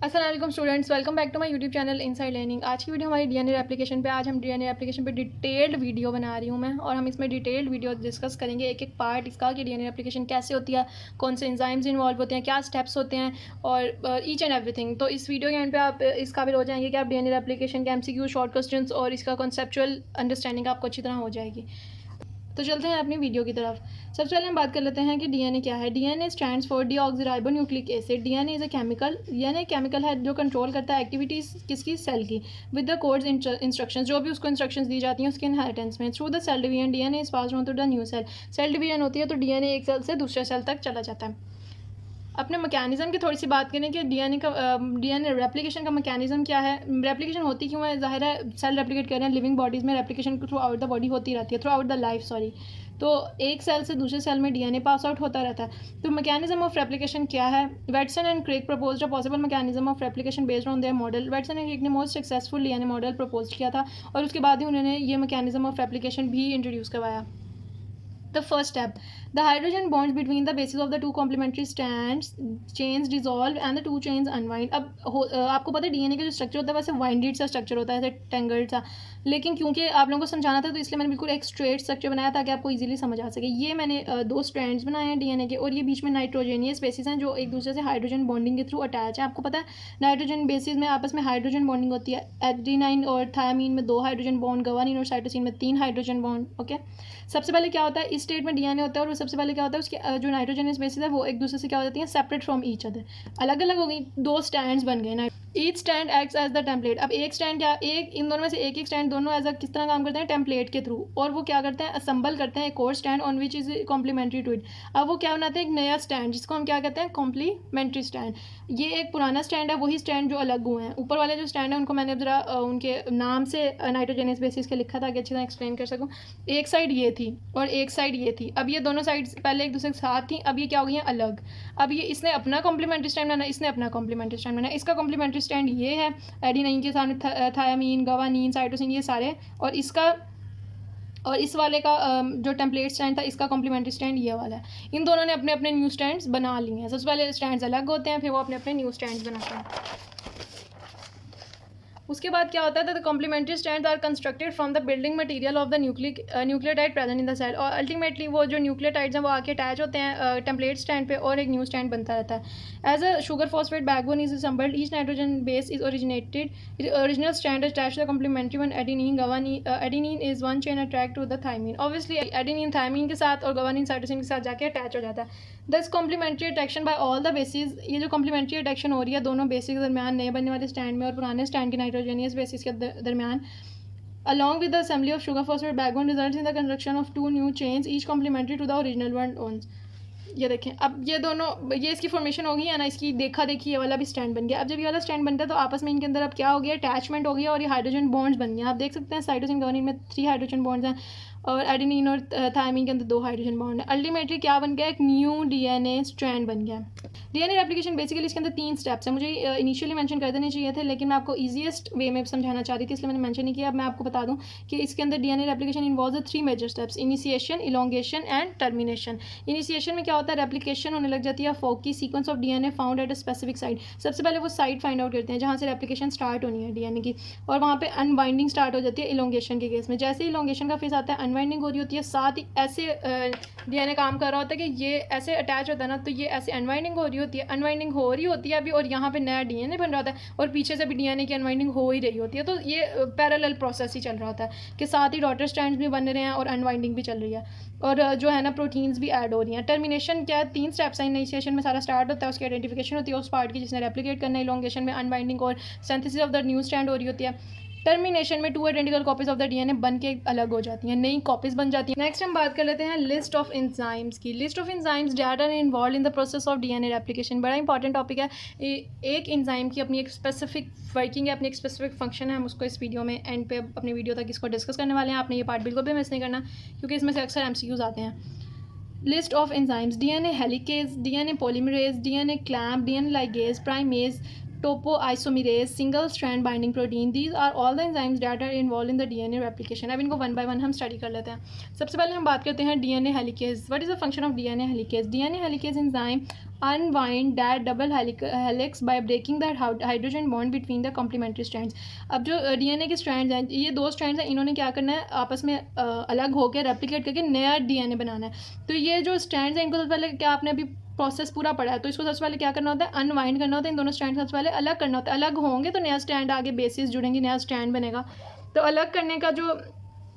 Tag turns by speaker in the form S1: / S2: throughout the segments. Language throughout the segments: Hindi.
S1: अस्सलाम वालेकुम students, welcome back to my YouTube channel inside learning. आज की वीडियो हमारी डीएनए एप्लीकेशन पे। आज हम डीएनए एप्लीकेशन पे डिटेल्ड वीडियो बना रही हूँ मैं, और हम इसमें डिटेल्ड वीडियो डिस्कस करेंगे एक एक पार्ट इसका कि डीएनए एप्लीकेशन कैसे होती है, कौन से एंजाइम्स इन्वॉल्व होते हैं, क्या स्टेप्स होते हैं और ईच एंड एवरीथिंग। तो इस वीडियो के एंड पे आप इस काबिल हो जाएंगे कि आप डीएनए एप्लीकेशन के एमसीक्यू, शॉर्ट क्वेश्चंस और इसका कॉन्सेप्चुअल अंडरस्टैंडिंग आपको अच्छी तरह हो जाएगी। तो चलते हैं अपनी वीडियो की तरफ। सबसे पहले हम बात कर लेते हैं कि डीएनए क्या है। DNA stands for deoxyribonucleic acid. DNA is a chemical, DNA chemical है जो कंट्रोल करता है एक्टिविटीज़ किसकी, सेल की, विद द कोड्स इंस्ट्रक्शंस, जो भी उसको इंस्ट्रक्शंस दी जाती हैं उसके इनहेरिटेंस में। Through the cell division DNA is passed on to the new cell. Cell division होती है तो डीएनए एक सेल से दूसरे सेल तक चला जाता है। अपने मैकेनिज़्म की थोड़ी सी बात करें कि डीएनए रेप्लिकेशन का मैकेनिज़्म क्या है, रेप्लिकेशन होती क्यों है। ज़ाहिर है सेल रेप्लिकेट कर रहे हैं, लिविंग बॉडीज़ में replication through out the body होती रहती है, through out the life sorry. तो एक सेल से दूसरे सेल में डीएनए पास आउट होता रहता है। तो मैकेनिज्म ऑफ रेप्लिकेशन क्या है। Watson and Crick proposed a possible mechanism of replication based on their model. Watson and Crick ने most successful DNA model propose किया था और उसके बाद ही उन्होंने ये मैकेनिज्म ऑफ रेप्लिकेशन भी इंट्रोड्यूस करवाया। The first step, the hydrogen bonds between the bases of the two complementary strands chains dissolve and the two chains unwind। अब आपको पता है डीएनए का जो स्ट्रक्चर होता है वैसे वाइंडेड सा स्ट्रक्चर होता है, ऐसे टेंगल्ड सा, लेकिन क्योंकि आप लोगों को समझाना था तो इसलिए मैंने बिल्कुल एक स्ट्रेट स्ट्रक्चर बनाया ताकि आपको इजीली समझ आ सके। ये मैंने दो स्ट्रैंड्स बनाए हैं डीएनए के, और ये बीच में नाइट्रोजेनियस बेसिस हैं जो एक दूसरे से हाइड्रोजन बॉन्डिंग के थ्रू अटैच है। आपको पता है नाइट्रोजन बेसिस में आपस में हाइड्रोजन बॉन्डिंग होती है। एडेनाइन और थायामीन में 2 हाइड्रोजन बॉन्ड, गवानीन और साइटोसिन में 3 हाइड्रोजन बॉन्ड। ओके, सबसे पहले क्या होता है, इस स्टेट में डीएनए होता है और सबसे पहले क्या होता है उसके जो नाइट्रोजनस बेसिस है वो एक दूसरे से क्या हो जाती हैं, सेपरेट फ्रॉम ईच अदर, अलग अलग हो गई, 2 स्टैंड्स बन गए। Each stand acts as the template. अब एक स्टैंड क्या, एक इन दोनों में से एक स्टैंड दोनों एज अ किस तरह काम करते हैं, टेम्पलेट के थ्रू, और वो क्या करते हैं, असम्बल करते हैं एक और stand on which is complementary to it. अब वो क्या बनाते हैं, एक नया स्टैंड जिसको हम क्या कहते हैं, कॉम्प्लीमेंट्री स्टैंड। ये एक पुराना स्टैंड है, वही स्टैंड जो अलग हुए हैं। ऊपर वाले जो स्टैंड है उनको मैंने जरा उनके नाम से नाइट्रोजनस बेसिस के लिखा था कि अच्छी तरह एक्सप्लेन कर सकूँ। एक साइड ये थी और एक साइड ये थी। अब ये दोनों साइड पहले एक दूसरे के साथ थी, अब ये क्या हो गई हैं, अलग। अब ये इसने अपना कॉम्प्लीमेंट्री स्टैंड बनाया, इसने अपना कॉम्प्लीमेंट्री स्टैंड बनाया। इसका कॉम्प्लीमेंट्री स्टैंड ये है, एडेनाइन के सामने थायामीन, गवानीन, साइटोसिन, ये सारे, और इसका और इस वाले का जो टेम्पलेट स्टैंड था इसका कॉम्प्लीमेंट्री स्टैंड ये वाला है। इन दोनों ने अपने अपने न्यू स्टैंड्स बना लिए हैं। सबसे पहले स्टैंड्स अलग होते हैं, फिर वो अपने अपने न्यू स्टैंड्स बनाते हैं। उसके बाद क्या होता है, the complementary stands are constructed from the building material of the nucleotide present in the cell. और अल्टीमेटली वो जो न्यूक्लियोटाइड्स हैं वो आके अटैच होते हैं टेम्पलेट स्टैंड पे और एक न्यू स्टैंड बनता रहता है। As a sugar phosphate backbone is assembled, each nitrogen base is original strand attach the complementary one adenine guanine. Adenine is one chain attach to the thymine. Obviously adenine thymine के साथ और गवानीन साइटोसिन के साथ जाके अटैच हो जाता है। Thus complementary attraction by all the basis, ये जो कॉम्प्लीमेंट्री अट्रैक्शन हो रही है दोनों बेसिस के दरमियान, नए बनने वाले स्टैंड में और पुराने स्टैंड के नाइट्रोजनियस बेसिस के दरमियान, along with the assembly of sugar phosphate backbone results in the construction of 2 new chains each complementary to the original one owns। ये देखें, अब ये दोनों, ये इसकी फॉर्मेशन हो गई है ना, इसकी देखा देखी ये वाला भी स्टैंड बन गया। अब जब ये वाला स्टैंड बनता है तो आपस में इनके अंदर अब क्या हो गया, अटैचमेंट हो गया और ये हाइड्रोजन बॉन्ड्स बन गए। आप देख सकते हैं साइटोसिन गवानीन में 3 हाइड्रोजन बॉन्ड्स हैं और एडेनिन और थायमीन के अंदर 2 हाइड्रोजन बॉन्ड है। अल्टीमेटली क्या बन गया, एक न्यू डीएनए स्ट्रैंड बन गया। डीएनए रेप्लिकेशन बेसिकली इसके अंदर 3 स्टेप्स हैं। मुझे इनिशियली मेंशन कर देने चाहिए थे लेकिन मैं आपको ईजीएस्ट वे में समझाना चाह रही थी इसलिए मैंने मेंशन नहीं किया। अब मैं आपको बता दूं कि इसके अंदर DNA replication involves 3 major steps, initiation, elongation and termination. Initiation में क्या होता है, रेप्लिकेशन होने लग जाती है फोकी sequence of DNA found at a specific site. सबसे पहले वो साइट फाइंड आउट करते हैं जहाँ से रेप्लिकेशन स्टार्ट होनी है डीएनए की, और वहाँ पे अनबाइंडिंग स्टार्ट हो जाती है इलोंगेशन के केस में। जैसे ही इलोंगेशन का फेस आता है अनबाइंडिंग हो रही होती है, साथ ही ऐसे डीएनए काम कर रहा होता है कि ये ऐसे अटैच होता है ना, तो ये ऐसे अनवाइंडिंग हो रही होती है, अनवाइंडिंग हो रही होती है अभी, और यहाँ पे नया डीएनए बन रहा होता है और पीछे से भी डीएनए की अनवाइंडिंग हो ही रही होती है। तो ये पैरेलल प्रोसेस ही चल रहा होता है कि साथ ही डॉटर स्ट्रैंड्स भी बन रहे हैं और अनवाइंडिंग भी चल रही है, और जो है ना प्रोटीन्स भी ऐड हो रही हैं। टर्मिनेशन क्या है, 3 स्टेप्स हैं। इनिशिएशन में सारा स्टार्ट होता है, उसकी आइडेंटिफिकेशन होती है उस पार्ट की जिसने रेप्लिकेट करना है, इलोंगेशन में अनबाइंडिंग और synthesis of the new strand हो रही होती है। टर्मिनेशन में 2 identical copies of the DNA बन के अलग हो जाती हैं, नई कॉपीज बन जाती हैं। नेक्स्ट हम बात कर लेते हैं लिस्ट ऑफ एंजाइम्स की। List of enzymes that are involve in the process of DNA replication. बड़ा इंपॉर्टेंट टॉपिक है। एक एंजाइम की अपनी एक स्पेसिफिक वर्किंग है, अपनी एक स्पेसिफिक फंक्शन है। हम उसको इस वीडियो में एंड पे अपनी वीडियो तक इसको डिस्कस करने वाले हैं। आपने ये पार्ट बिल्कुल भी मिस नहीं करना क्योंकि इसमें से अक्सर एमसीक्यूज आते हैं। List of enzymes, DNA helicase, DNA polymerase, DNA clamp, DNA ligase, primase, topoisomerase, single strand binding protein, these are all the enzymes that are involved in the DNA replication। अब इनको वन बाय वन हम स्टडी कर लेते हैं। सबसे पहले हम बात करते हैं DNA helicase. What is the function of DNA helicase. DNA helicase enzyme unwind that double helix by breaking that hydrogen bond between the complementary strands. अब जो डीएनए के स्ट्रैंड्स हैं, ये 2 स्ट्रैंड्स हैं, इन्होंने क्या करना है, आपस में अलग होकर रेप्लिकेट करके नया डीएनए बनाना है। तो ये जो स्ट्रैंड्स हैं, इनको सबसे पहले क्या, आपने अभी प्रोसेस पूरा पढ़ा है, तो इसको सबसे पहले क्या करना होता है, अनवाइंड करना होता है। इन दोनों स्ट्रैंड सबसे पहले अलग करना होता है। अलग होंगे तो नया स्ट्रैंड आगे बेसिस जुड़ेंगे, नया स्ट्रैंड बनेगा। तो अलग करने का जो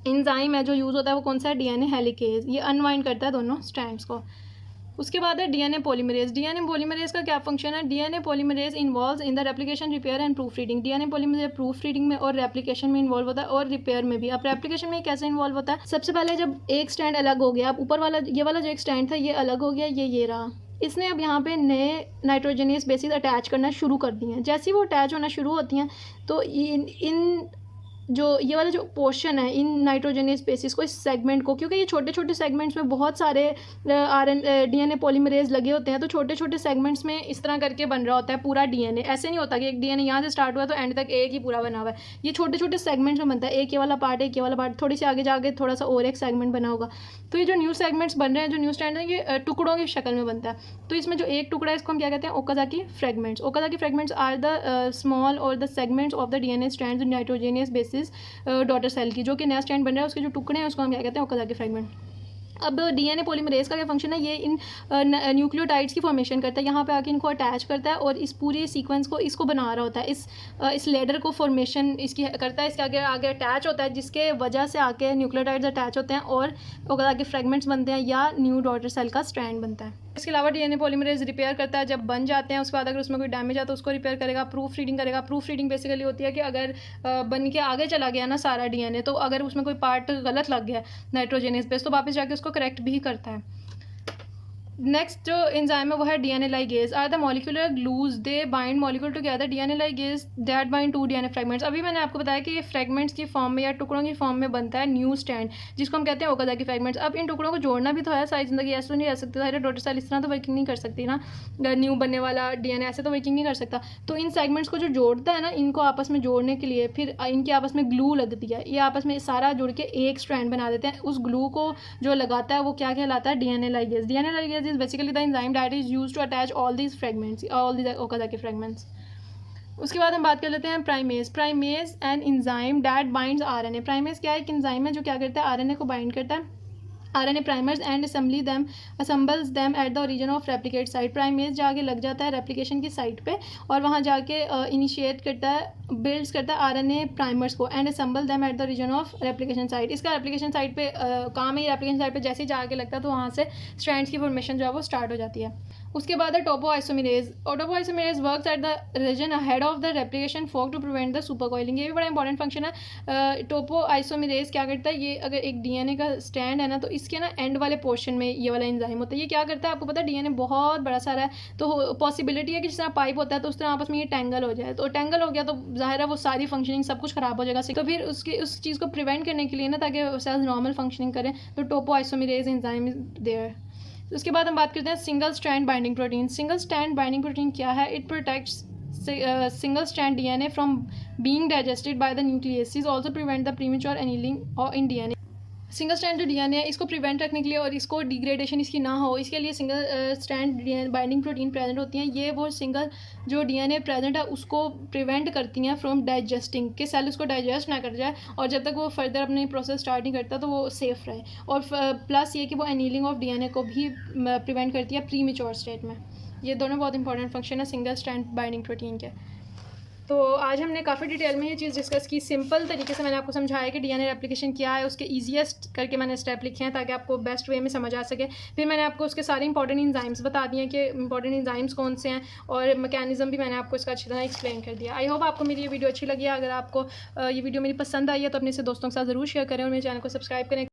S1: एंजाइम है जो यूज़ होता है वो कौन सा है, डीएनए हेलिकेज। ये अनवाइंड करता है दोनों स्ट्रैंड्स को। उसके बाद है डीएनए पॉलीमरेज। डीएनए पॉलीमरेज का क्या फंक्शन है, DNA polymerase involves in the replication, repair and proof reading. DNA polymerase proof reading में और रेप्लिकेशन में इन्वॉल्व होता है, और रिपेयर में भी। अब रेप्लिकेशन में कैसे इन्वॉल्व होता है, सबसे पहले जब एक स्टैंड अलग हो गया, अब ऊपर वाला ये वाला जो एक स्टैंड था ये अलग हो गया, ये रहा, इसने अब यहाँ पे नए नाइट्रोजनियस बेसिस अटैच करना शुरू कर दिए हैं। जैसे ही वो अटैच होना शुरू होती हैं तो इन जो ये वाला जो पोर्शन है, इन नाइट्रोजनियस बेसिस को, इस सेगमेंट को, क्योंकि ये छोटे छोटे सेगमेंट्स में बहुत सारे डीएनए पॉलीमरेज लगे होते हैं, तो छोटे छोटे सेगमेंट्स में इस तरह करके बन रहा होता है पूरा डीएनए। ऐसे नहीं होता कि एक डीएनए यहाँ से स्टार्ट हुआ तो एंड तक एक ही पूरा बना हुआ है। ये छोटे छोटे सेगमेंट्स में बनता है, एक ये वाला पार्ट, एक ये वाला पार्ट, थोड़ी सी आगे जाके थोड़ा सा और एक सेगमेंट बना होगा। तो ये जो न्यू सेगमेंट्स बन रहे हैं, जो न्यू स्टैंड है, ये टुकड़ों की शक्ल में बनता है। तो इसमें जो एक टुकड़ा है इसको हम क्या कहते हैं, Okazaki fragments. Okazaki fragments are the small और the segments of the DNA strands nitrogenous bases daughter cell की, जो कि नया स्टैंड बन रहा है, उसके जो टुकड़े हैं उसको हम क्या कहते हैं, ओकाज़ाकी फ्रेगमेंट। अब डीएनए पॉलीमरेज का क्या फंक्शन है, ये इन न्यूक्लियोटाइड्स की फॉर्मेशन करता है, यहाँ पे आके इनको अटैच करता है और इस पूरे सीक्वेंस को इसको बना रहा होता है, इस लेडर को फॉर्मेशन इसकी करता है, इसके आगे आगे अटैच होता है, जिसके वजह से आके न्यूक्लियोटाइड्स अटैच होते हैं और आगे फ्रेगमेंट्स बनते हैं या न्यू डॉटर सेल का स्ट्रैंड बनता है। इसके अलावा डीएनए पॉलीमरेज रिपेयर करता है, जब बन जाते हैं उसके बाद अगर उसमें कोई डैमेज आता है तो उसको रिपेयर करेगा। प्रूफ रीडिंग करेगा। प्रूफ रीडिंग बेसिकली होती है कि अगर बन के आगे चला गया ना सारा डीएनए, तो अगर उसमें कोई पार्ट गलत लग गया नाइट्रोजनियस बेस, तो वापस जाके उसको करेक्ट भी करता है। नेक्स्ट जो एंजाइम है वो है DNA ligase. Are the molecular glues, they bind molecule together. DNA ligase that bind to DNA fragments. अभी मैंने आपको बताया कि ये फ्रेगमेंट्स की फॉर्म में या टुकड़ों की फॉर्म में बनता है न्यू स्टैंड, जिसको हम कहते हैं ओकाज़ाकी फ्रेगमेंट्स। अब इन टुकड़ों को जोड़ना भी तो है, सारी जिंदगी ऐसे तो नहीं रह सकती, सारे डॉटर सेल इस तरह तो वर्किंग नहीं कर सकती ना, न्यू बनने वाला डीएनए ऐसे तो वर्किंग नहीं कर सकता। तो इन सेगमेंट्स को जो जोड़ता है ना, इनको आपस में जोड़ने के लिए फिर इनके आपस में ग्लू लगती है, ये आपस में सारा जुड़ के एक स्ट्रैंड बना देते हैं। उस ग्लू को जो लगाता है वो क्या कहलाता है, DNA ligase. DNA ligase is basically the enzyme that is used to attach all these fragments, all these Okazaki fragments. उसके बाद हम बात कर लेते हैं primase. Primase an enzyme that binds RNA. Primase क्या है, एक एंजाइम है जो क्या करता है, आरएनए को बाइंड करता है, RNA primers and assembles them at the origin of replicate site. Primase जाके लग जाता है रेप्लिकेशन की साइट पे और वहाँ जाके इनिशिएट करता है, बिल्ड्स करता है आरएनए प्राइमर्स को, and असम्बल them at the origin of replication site. इसका रेप्लिकेशन साइट पे काम है, रेप्लिकेशन साइट पे जैसे ही जाके लगता है तो वहाँ से स्ट्रैंड्स की फॉर्मेशन जो है वो स्टार्ट हो जाती है। उसके बाद है topoisomerase. Topoisomerase works at the region ahead of the replication fork to prevent the super coiling. ये भी बड़ा इंपॉर्टेंट फंक्शन है। टोपोआइसोमेरेज क्या करता है, ये अगर एक डीएनए का स्टैंड है ना, तो इसके ना एंड वाले पोर्शन में ये वाला एंजाइम होता है। ये क्या करता है, आपको पता है डीएनए बहुत बड़ा सारा है, तो पॉसिबिलिटी है कि जिस तरह पाइप होता है तो उस तरह आपस में ये टेंगल हो जाए, तो टेंगल हो गया तो जाहिर है वो सारी फंक्शनिंग सब कुछ खराब हो जाएगा। तो फिर उस चीज़ को प्रिवेंट करने के लिए ना, ताकि सेल्स नॉर्मल फंक्शनिंग करें, तो टोपोआइसोमेरेज एंजाइम इज देयर। उसके बाद हम बात करते हैं single strand binding protein. Single strand binding protein क्या है, it protects single strand DNA from being digested by the nucleases, also prevent the premature annealing in DNA। Single strand जो डीएनए है इसको प्रिवेंट रखने के लिए और इसको डिग्रेडेशन इसकी ना हो, इसके लिए single strand binding protein present होती हैं। ये वो सिंगल जो डीएनए प्रेजेंट है उसको प्रिवेंट करती हैं फ्रॉम डाइजेस्टिंग, कि सेल उसको डाइजेस्ट ना कर जाए और जब तक वो फर्दर अपनी प्रोसेस स्टार्ट नहीं करता तो वो सेफ रहे। और प्लस ये कि वो एनीलिंग ऑफ डीएनए को भी प्रिवेंट करती है प्रीमेच्योर स्टेट में। ये दोनों बहुत इंपॉर्टेंट फंक्शन है सिंगल स्ट्रैंड बाइंडिंग प्रोटीन के। तो आज हमने काफ़ी डिटेल में ये चीज़ डिस्कस की। सिंपल तरीके से मैंने आपको समझाया कि डीएनए रेप्लिकेशन क्या है, उसके ईजीएस्ट करके मैंने स्टेप लिखे हैं ताकि आपको बेस्ट वे में समझ आ सके। फिर मैंने आपको उसके सारे इंपॉर्टेंट एंजाइम्स बता दिए कि इंपॉर्टेंट एंजाइम्स कौन से हैं, और मैकेनिज्म भी मैंने आपको इसका अच्छी तरह एक्सप्लेन कर दिया। आई होप आपको मेरी ये वीडियो अच्छी लगी है। अगर आपको ये वीडियो मेरी पसंद आई है तो अपने से दोस्तों के साथ ज़रूर शेयर करें और मेरे चैनल को सब्सक्राइब करें।